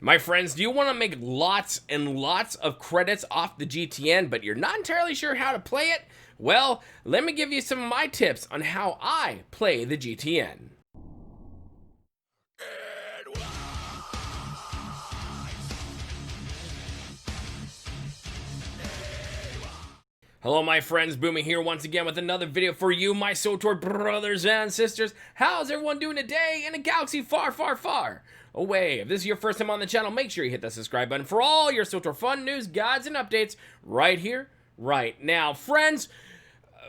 My friends, do you want to make lots and lots of credits off the GTN, but you're not entirely sure how to play it? Well, let me give you some of my tips on how I play the GTN. Hello my friends, Boomy here once again with another video for you, my SWTOR brothers and sisters. How's everyone doing today in a galaxy far, far, far away? If this is your first time on the channel, make sure you hit the subscribe button for all your SWTOR fun news, guides, and updates right here, right now. Friends,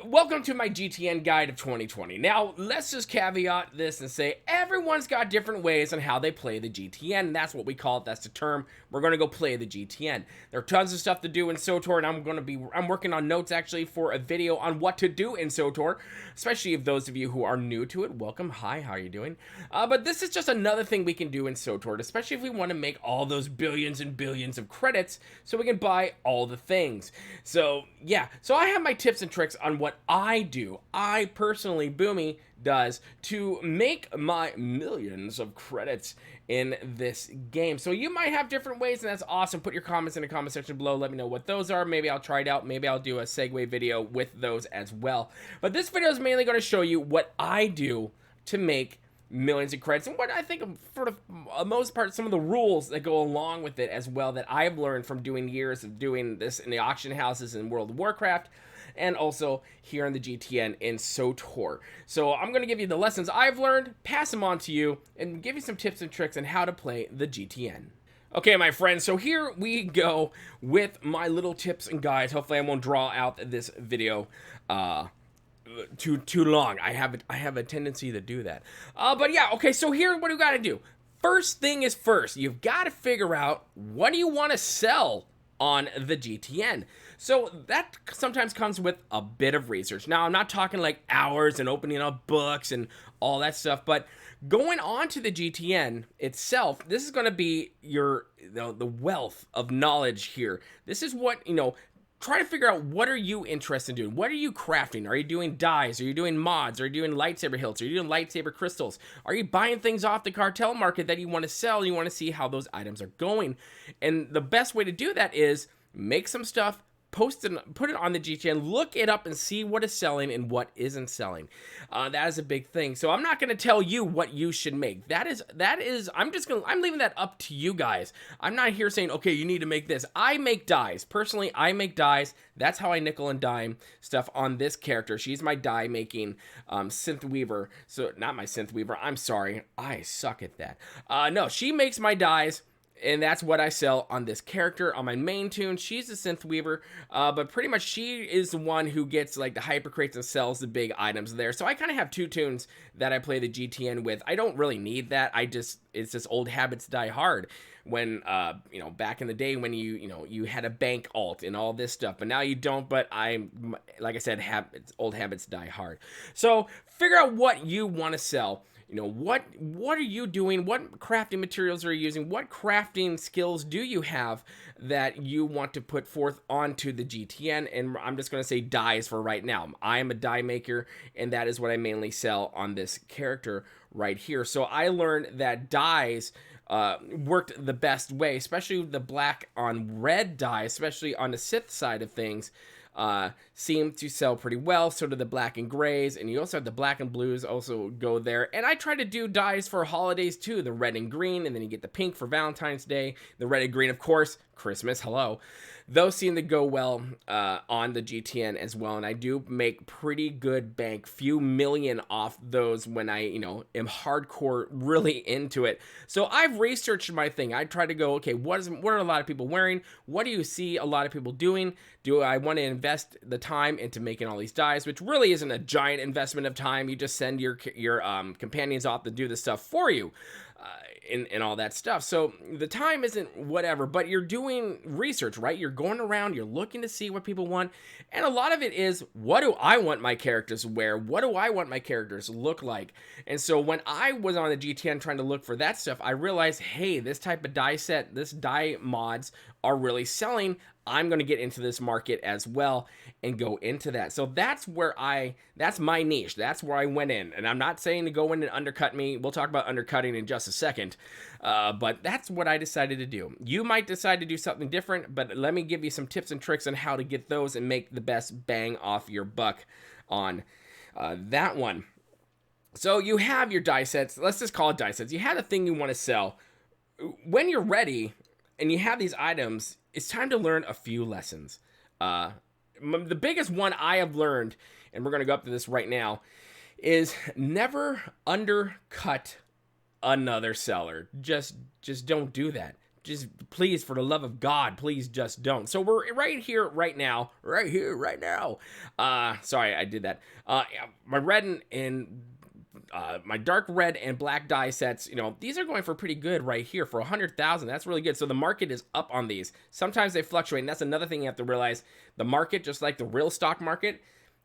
welcome to my GTN guide of 2020. Now, let's just caveat this and say everyone's got different ways on how they play the GTN. That's what we call it. That's the term. We're going to go play the GTN. There are tons of stuff to do in SWTOR, and I'm working on notes actually for a video on what to do in SWTOR, especially if those of you who are new to it. Welcome. Hi, how are you doing? But this is just another thing we can do in SWTOR, especially if we want to make all those billions and billions of credits so we can buy all the things. So, yeah. So I have my tips and tricks on what I do. I personally, Boomy, does to make my millions of credits in this game. So you might have different ways, and that's awesome. Put your comments in the comment section below. Let me know what those are. Maybe I'll try it out. Maybe I'll do a segue video with those as well. But this video is mainly going to show you what I do to make millions of credits, and what I think, for the most part, some of the rules that go along with it as well that I've learned from doing years of doing this in the auction houses in World of Warcraft, and also here in the GTN in SWTOR. So I'm going to give you the lessons I've learned, pass them on to you, and give you some tips and tricks on how to play the GTN. Okay, my friends, so here we go with my little tips and guides. Hopefully I won't draw out this video too long. I have a tendency to do that. But yeah, okay, so here what do we got to do? First thing is first, you've got to figure out what do you want to sell on the GTN. So that sometimes comes with a bit of research. Now, I'm not talking like hours and opening up books and all that stuff, but going on to the GTN itself, this is going to be your, the wealth of knowledge here. This is what, try to figure out, what are you interested in doing? What are you crafting? Are you doing dyes? Are you doing mods? Are you doing lightsaber hilts? Are you doing lightsaber crystals? Are you buying things off the cartel market that you want to sell and you want to see how those items are going? And the best way to do that is make some stuff, post it, put it on the GTN, look it up and see what is selling and what isn't selling. That is a big thing. So I'm not going to tell you what you should make. I'm leaving that up to you guys. I'm not here saying, okay, you need to make this. I make dyes. Personally, I make dyes. That's how I nickel and dime stuff on this character. She's my dye making synth weaver. So not my synth weaver. I'm sorry. I suck at that. No, she makes my dyes. And that's what I sell on this character. On my main tune, she's the synth weaver, but pretty much she is the one who gets like the hyper crates and sells the big items there. So I kind of have two tunes that I play the GTN with. I don't really need that. It's just old habits die hard. When back in the day when you had a bank alt and all this stuff, but now you don't. But like I said, old habits die hard. So figure out what you want to sell. What are you doing? What crafting materials are you using? What crafting skills do you have that you want to put forth onto the GTN? And I'm just going to say dyes for right now. I am a dye maker, and that is what I mainly sell on this character right here. So I learned that dyes worked the best way, especially the black on red dye, especially on the Sith side of things. Seem to sell pretty well. So do the black and grays, and you also have the black and blues also go there. And I try to do dyes for holidays too, the red and green, and then you get the pink for Valentine's Day, the red and green, of course, Christmas, hello. Those seem to go well on the GTN as well, and I do make pretty good bank, few million off those when I, am hardcore really into it. So I've researched my thing. I try to go, okay, what are a lot of people wearing? What do you see a lot of people doing? Do I want to invest the time into making all these dyes, which really isn't a giant investment of time. You just send your companions off to do the stuff for you. And all that stuff. So the time isn't whatever, but you're doing research, right? You're going around, you're looking to see what people want. And a lot of it is, what do I want my characters to wear? What do I want my characters to look like? And so when I was on the GTN trying to look for that stuff, I realized, hey, this type of dye set, this dye mods are really selling. I'm going to get into this market as well and go into that. So that's my niche. That's where I went in. And I'm not saying to go in and undercut me. We'll talk about undercutting in just a second. But that's what I decided to do. You might decide to do something different, but let me give you some tips and tricks on how to get those and make the best bang off your buck on that one. So you have your die sets. Let's just call it die sets. You have a thing you want to sell. When you're ready and you have these items, it's time to learn a few lessons. The biggest one I have learned, and we're going to go up to this right now, is never undercut another seller. Just don't do that. Just please, for the love of God, please just don't. So we're right here, right now. Sorry, I did that. My red and my dark red and black die sets, these are going for pretty good right here for 100,000. That's really good. So the market is up on these. Sometimes they fluctuate, and that's another thing you have to realize. The market, just like the real stock market,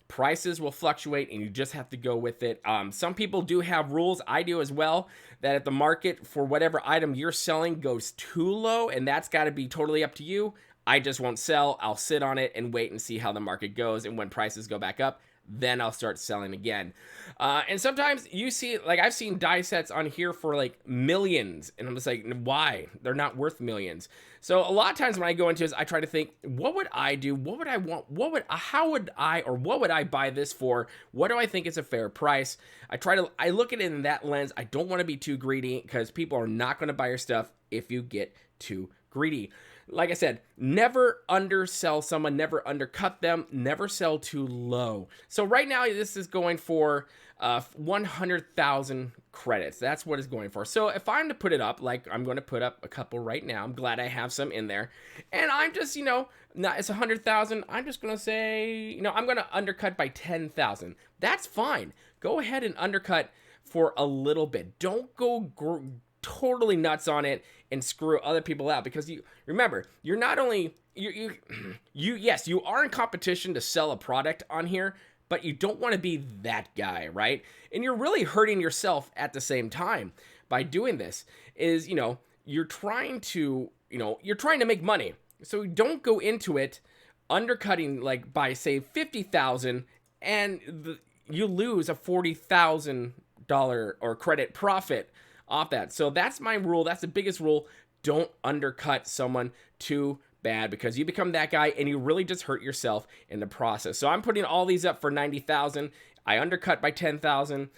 prices will fluctuate, and you just have to go with it. Some people do have rules. I do as well, that if the market for whatever item you're selling goes too low, and that's got to be totally up to you, I just won't sell. I'll sit on it and wait and see how the market goes, and when prices go back up, then I'll start selling again. And sometimes you see, like I've seen die sets on here for like millions, and I'm just like, why? They're not worth millions. So a lot of times when I go into this, I try to think, what would I do? What would I want? What would I buy this for? What do I think is a fair price? I look at it in that lens. I don't want to be too greedy, because people are not going to buy your stuff if you get too greedy. Like I said, never undersell someone, never undercut them, never sell too low. So right now, this is going for 100,000 credits. That's what it's going for. So if I'm to put it up, like I'm going to put up a couple right now, I'm glad I have some in there. And I'm just, it's 100,000. I'm just going to say, I'm going to undercut by 10,000. That's fine. Go ahead and undercut for a little bit. Don't go totally nuts on it and screw other people out, because you're not only yes, you are in competition to sell a product on here, but you don't want to be that guy, right? And you're really hurting yourself at the same time by doing this. Is you're trying to make money, so don't go into it undercutting like by say 50,000 and you lose a $40,000 or credit profit off that. So that's my rule. That's the biggest rule. Don't undercut someone too bad, because you become that guy and you really just hurt yourself in the process. So I'm putting all these up for 90,000. I undercut by 10,000.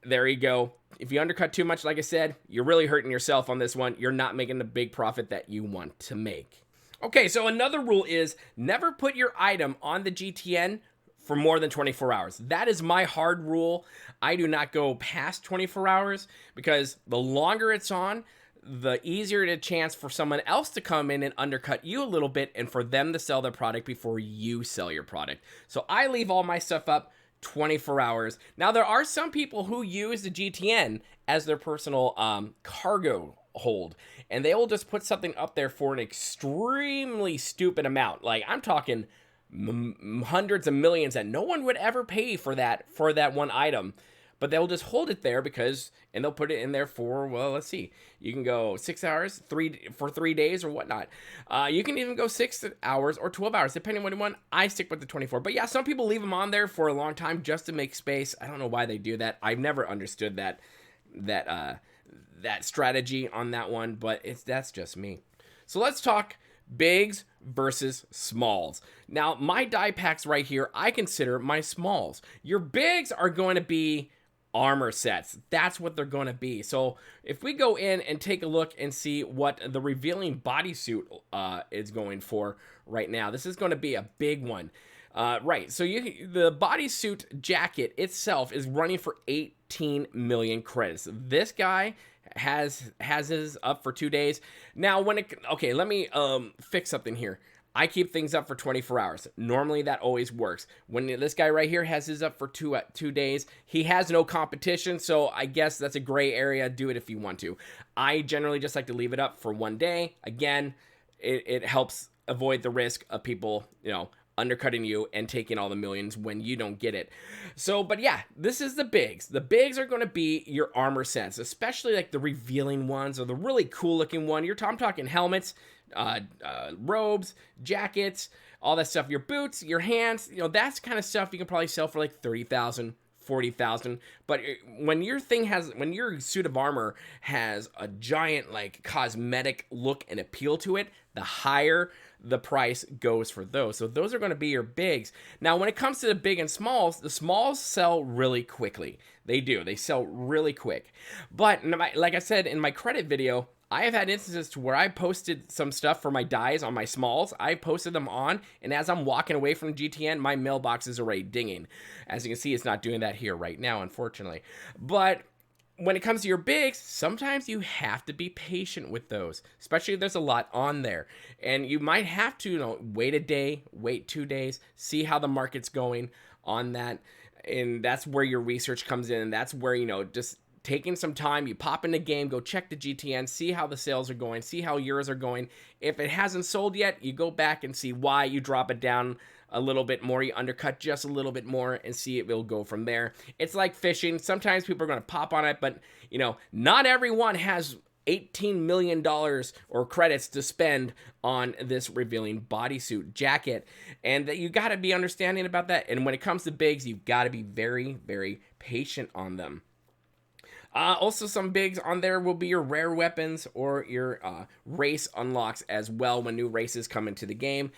There you go. If you undercut too much, like I said, you're really hurting yourself on this one. You're not making the big profit that you want to make. Okay, so another rule is never put your item on the GTN for more than 24 hours. That is my hard rule. I do not go past 24 hours, because the longer it's on, the easier the chance for someone else to come in and undercut you a little bit, and for them to sell their product before you sell your product. So I leave all my stuff up 24 hours. Now, there are some people who use the GTN as their personal cargo hold, and they will just put something up there for an extremely stupid amount. Like, I'm talking hundreds of millions that no one would ever pay for that one item, but they'll just hold it there and they'll put it in there for, well, let's see, you can go 6 hours, 3 days or whatnot. You can even go 6 hours or 12 hours, depending on what you want. I stick with the 24, but yeah, some people leave them on there for a long time just to make space. I don't know why they do that. I've never understood that strategy on that one, but that's just me. So let's talk bigs versus smalls. Now, my die packs right here, I consider my smalls. Your bigs are going to be armor sets. That's what they're going to be. So if we go in and take a look and see what the revealing bodysuit is going for right now, this is going to be a big one. Right, so the bodysuit jacket itself is running for 18 million credits. This guy has his up for 2 days. Now, let me fix something here. I keep things up for 24 hours. Normally, that always works. When this guy right here has his up for 2 days, he has no competition, so I guess that's a gray area. Do it if you want to. I generally just like to leave it up for 1 day. Again, it helps avoid the risk of people, undercutting you and taking all the millions when you don't get it. So, but yeah, this is the bigs. The bigs are going to be your armor sets, especially like the revealing ones or the really cool looking one. I'm talking helmets, robes, jackets, all that stuff. Your boots, your hands, that's kind of stuff you can probably sell for like 30,000. 40,000. But when your suit of armor has a giant like cosmetic look and appeal to it, the higher the price goes for those. So those are going to be your bigs. Now, when it comes to the big and smalls, the smalls sell really quickly. They do. They sell really quick. But like I said in my credit video, I have had instances to where I posted some stuff for my dies on my smalls. I posted them on, and as I'm walking away from GTN, my mailbox is already dinging. As you can see, it's not doing that here right now, unfortunately. But when it comes to your bigs, sometimes you have to be patient with those, especially if there's a lot on there. And you might have to, wait a day, wait 2 days, see how the market's going on that. And that's where your research comes in. And that's where, just taking some time, you pop in the game, go check the GTN, see how the sales are going, see how yours are going. If it hasn't sold yet, you go back and see why, you drop it down a little bit more, you undercut just a little bit more, and see it will go from there. It's like fishing. Sometimes people are going to pop on it, but not everyone has $18 million or credits to spend on this revealing bodysuit jacket, and that you got to be understanding about that. And when it comes to bigs, you've got to be very, very patient on them. Also, some bigs on there will be your rare weapons or your race unlocks as well when new races come into the game.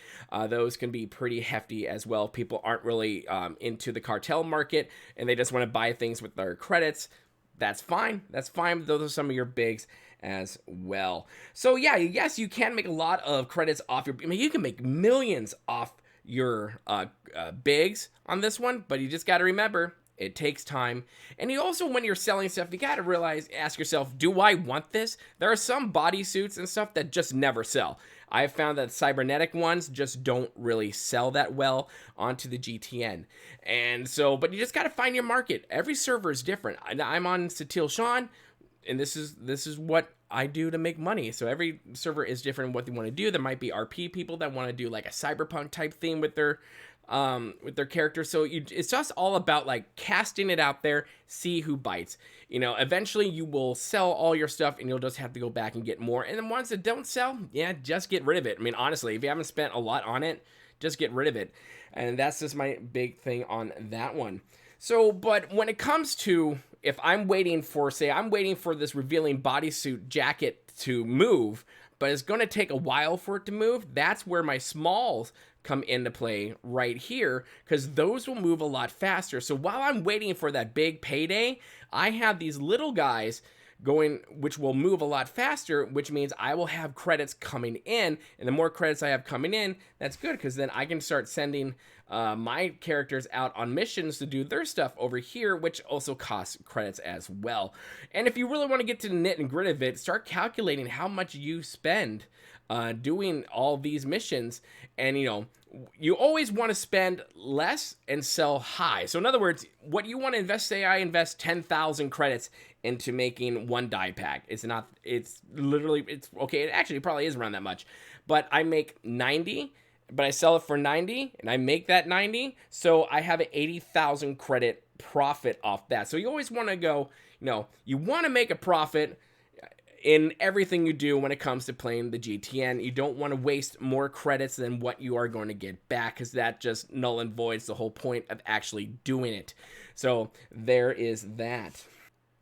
Those can be pretty hefty as well. People aren't really into the cartel market and they just want to buy things with their credits. That's fine. That's fine. Those are some of your bigs as well. So yeah, yes, you can make a lot of credits off your... you can make millions off your bigs on this one, but you just got to remember, it takes time. And you also, when you're selling stuff, you got to ask yourself, do I want this? There are some bodysuits and stuff that just never sell. I've found that cybernetic ones just don't really sell that well onto the GTN. And so, but you just got to find your market. Every server is different. I'm on SWTOR, and this is what I do to make money. So every server is different in what they want to do. There might be RP people that want to do like a cyberpunk type theme with their character. So it's just all about like casting it out there, see who bites. Eventually you will sell all your stuff and you'll just have to go back and get more. And the ones that don't sell, yeah, just get rid of it. Honestly, if you haven't spent a lot on it, just get rid of it. And that's just my big thing on that one. So, but when it comes to, if I'm waiting for, say, I'm waiting for this revealing bodysuit jacket to move, but it's going to take a while for it to move, that's where my smalls come into play right here, because those will move a lot faster. So while I'm waiting for that big payday, I have these little guys going, which will move a lot faster, which means I will have credits coming in, and the more credits I have coming in, that's good, because then I can start sending my characters out on missions to do their stuff over here, which also costs credits as well. And if you really want to get to the nit and grit of it, start calculating how much you spend doing all these missions. And you always want to spend less and sell high. So in other words, what you want to invest, say I invest 10,000 credits into making one die pack. It's okay, it actually probably is around that much, but I make 90, but I sell it for 90, and I make that 90, so I have an 80,000 credit profit off that. So you always want to go, you want to make a profit in everything you do when it comes to playing the GTN. You don't want to waste more credits than what you are going to get back, because that just null and voids the whole point of actually doing it. So there is that.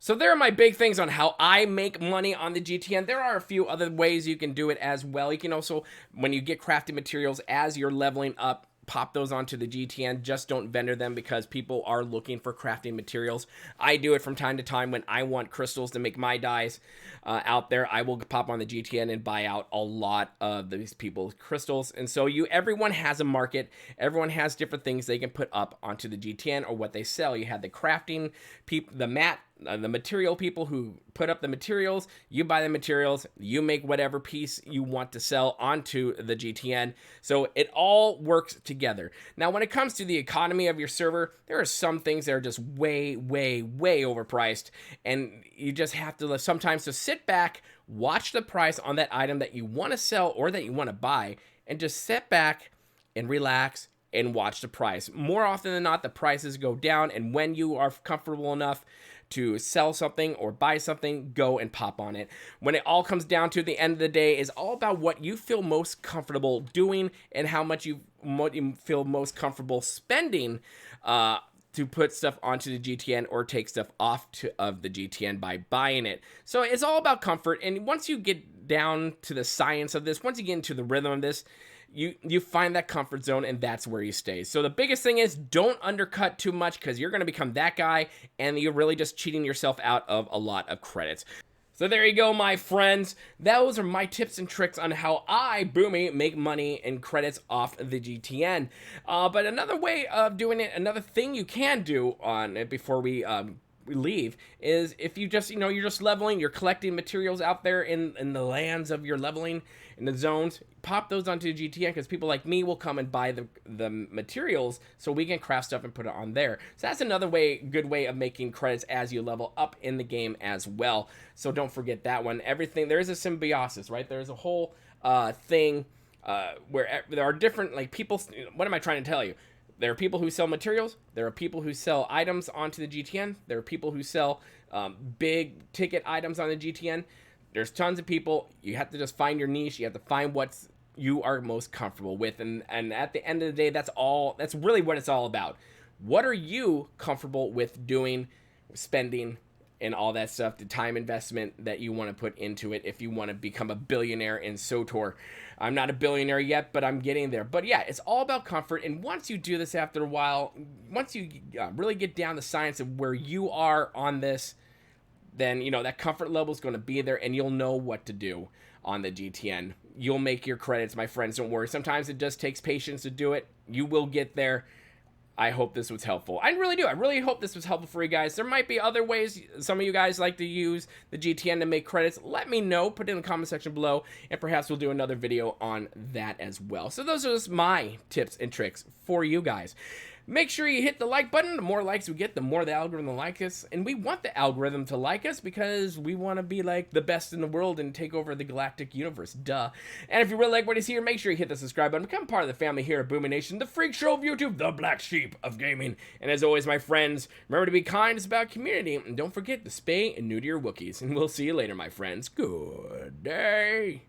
So there are my big things on how I make money on the GTN. There are a few other ways you can do it as well. You can also, when you get crafting materials as you're leveling up, pop those onto the GTN. Just don't vendor them, because people are looking for crafting materials. I do it from time to time when I want crystals to make my dies out there. I will pop on the GTN and buy out a lot of these people's crystals. And so everyone has a market. Everyone has different things they can put up onto the GTN or what they sell. You have the crafting people, the material people who put up the materials. You buy the materials, you make whatever piece you want to sell onto the GTN. So it all works together. Now, when it comes to the economy of your server, there are some things that are just way, way, way overpriced, and you just have to sometimes just sit back, watch the price on that item that you want to sell or that you want to buy, and just sit back and relax, and watch the price. More often than not, the prices go down, and when you are comfortable enough to sell something or buy something, go and pop on it. When it all comes down to the end of the day, is all about what you feel most comfortable doing and how much you feel most comfortable spending to put stuff onto the GTN or take stuff off of the GTN by buying it. So it's all about comfort, and once you get down to the science of this, once you get into the rhythm of this, you find that comfort zone, and that's where you stay. So the biggest thing is don't undercut too much, because you're going to become that guy, and you're really just cheating yourself out of a lot of credits. So there you go, my friends. Those are my tips and tricks on how I, Boomy, make money and credits off the GTN. But another way of doing it, another thing you can do on it before we leave, is if you just, you're just leveling, you're collecting materials out there in the lands of your leveling, in the zones, pop those onto the GTN, because people like me will come and buy the materials so we can craft stuff and put it on there. So that's another good way of making credits as you level up in the game as well. So don't forget that one. Everything, there is a symbiosis, right? There's a whole thing where there are different, like, people. What am I trying to tell you? There are people who sell materials. There are people who sell items onto the GTN. There are people who sell big ticket items on the GTN. There's tons of people. You have to just find your niche. You have to find what you are most comfortable with. And at the end of the day, that's really what it's all about. What are you comfortable with doing, spending, and all that stuff, the time investment that you want to put into it if you want to become a billionaire in SWTOR. I'm not a billionaire yet, but I'm getting there. But yeah, it's all about comfort. And once you do this after a while, once you really get down the science of where you are on this, then, that comfort level is going to be there, and you'll know what to do on the GTN. You'll make your credits, my friends. Don't worry. Sometimes it just takes patience to do it. You will get there. I hope this was helpful. I really do. I really hope this was helpful for you guys. There might be other ways some of you guys like to use the GTN to make credits. Let me know. Put it in the comment section below, and perhaps we'll do another video on that as well. So those are just my tips and tricks for you guys. Make sure you hit the like button. The more likes we get, the more the algorithm will like us. And we want the algorithm to like us because we want to be like the best in the world and take over the galactic universe. Duh. And if you really like what you see here, make sure you hit the subscribe button. Become part of the family here at Boomy Nation, the freak show of YouTube, the black sheep of gaming. And as always, my friends, remember to be kind. It's about community. And don't forget to spay and neuter your Wookiees. And we'll see you later, my friends. Good day.